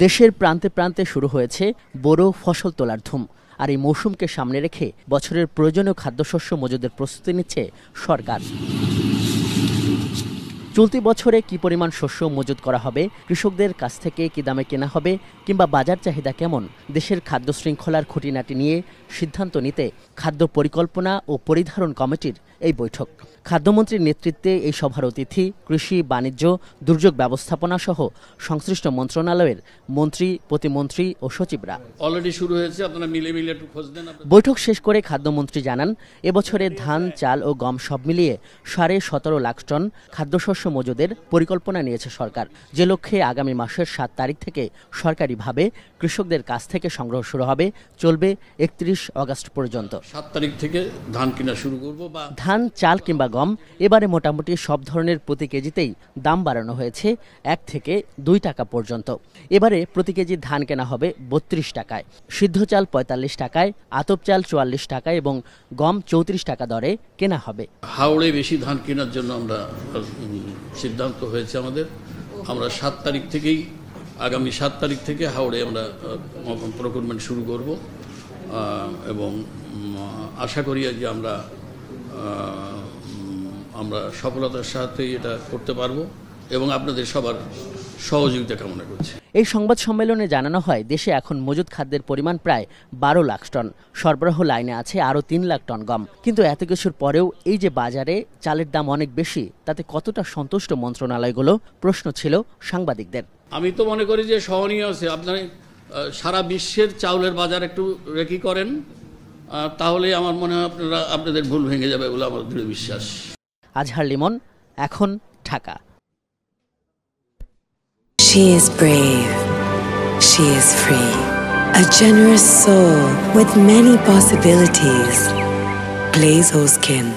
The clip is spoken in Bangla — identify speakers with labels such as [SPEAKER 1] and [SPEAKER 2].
[SPEAKER 1] দেশের প্রান্তে প্রান্তে শুরু হয়েছে বোরো ফসল তোলার ধুম। আর এই মৌসুমকে সামনে রেখে বছরের প্রয়োজনীয় খাদ্যশস্য মজুদের প্রস্তুতি নিচ্ছে সরকার। চলতি বছরে কি পরিমাণ শস্য মজুত করা হবে, কৃষকদের কাছ থেকে কি দামে কেনা হবে, কিংবা বাজার চাহিদা কেমন, দেশের খাদ্য শৃঙ্খলার খুঁটিনাটি নিয়ে সিদ্ধান্ত নিতে খাদ্য পরিকল্পনা ও পরিধারণ কমিটির এই বৈঠক। খাদ্যমন্ত্রীর নেতৃত্বে এই সভার অতিথি কৃষি, বাণিজ্য, দুর্যোগ ব্যবস্থাপনা সহ সংশ্লিষ্ট মন্ত্রণালয়ের মন্ত্রী, প্রতিমন্ত্রী ও সচিবরা।
[SPEAKER 2] অলরেডি শুরু হয়েছে, আপনারা মিলে একটু খোঁজ দেন।
[SPEAKER 1] বৈঠক শেষ করে খাদ্যমন্ত্রী জানান, এবছরে ধান, চাল ও গম সব মিলিয়ে 17.5 লাখ টন খাদ্যশস্য মজুদের পরিকল্পনা নিয়েছে সরকার, যে লক্ষ্যে আগামী মাসের 7 তারিখ থেকে সরকারিভাবে কৃষকদের কাছ থেকে সংগ্রহ শুরু হবে, চলবে 31 আগস্ট পর্যন্ত।
[SPEAKER 2] 7 তারিখ থেকে ধান কেনা শুরু করব।
[SPEAKER 1] ধান, চাল কিংবা গম এবারে মোটামুটি সব ধরনের প্রতি কেজিতেই দাম বাড়ানো হয়েছে 1 থেকে 2 টাকা পর্যন্ত। এবারে প্রতি কেজি ধান কেনা হবে 32 টাকায়, সিদ্ধ চাল 45 টাকায়, আতপ চাল 44 টাকায় এবং গম 34 টাকা দরে কেনা হবে।
[SPEAKER 2] হাওড়ে বেশি ধান কেনার জন্য আমরা সিদ্ধান্ত হয়েছে আমরা 7 তারিখ থেকেই, আগামী 7 তারিখ থেকে হাওড়ে আমরা প্রকিউরমেন্ট শুরু করব এবং আশা করি যে আমরা সফলতার সাথে এটা করতে পারবো এবং আপনাদের সবার সহযোগিতা কামনা করছি।
[SPEAKER 1] এই সংবাদ সম্মেলনে জানানো হয়, দেশে এখন মজুদ খাদ্যের পরিমাণ প্রায় 12 লাখ টন। সরবরাহ লাইনে আছে আরও 3 লাখ টন গম। কিন্তু এত কিছুর পরেও এই যে বাজারে চালের দাম অনেক বেশি, তাতে কতটা সন্তুষ্ট মন্ত্রণালয়গুলো, প্রশ্ন ছিল সাংবাদিকদের।
[SPEAKER 2] আমি তো মনে করি যে সহনীয় আছে। আপনার সারা বিশ্বের চাউলের বাজার একটু রেকি করেন, তাহলে আমার মনে হয় আপনাদের ভুল ভেঙে যাবে বলে আমার দৃঢ় বিশ্বাস।
[SPEAKER 1] আজহার লিমন, এখন, Dhaka.
[SPEAKER 3] She is brave. She is free. A generous soul with many possibilities. Glaze Skin.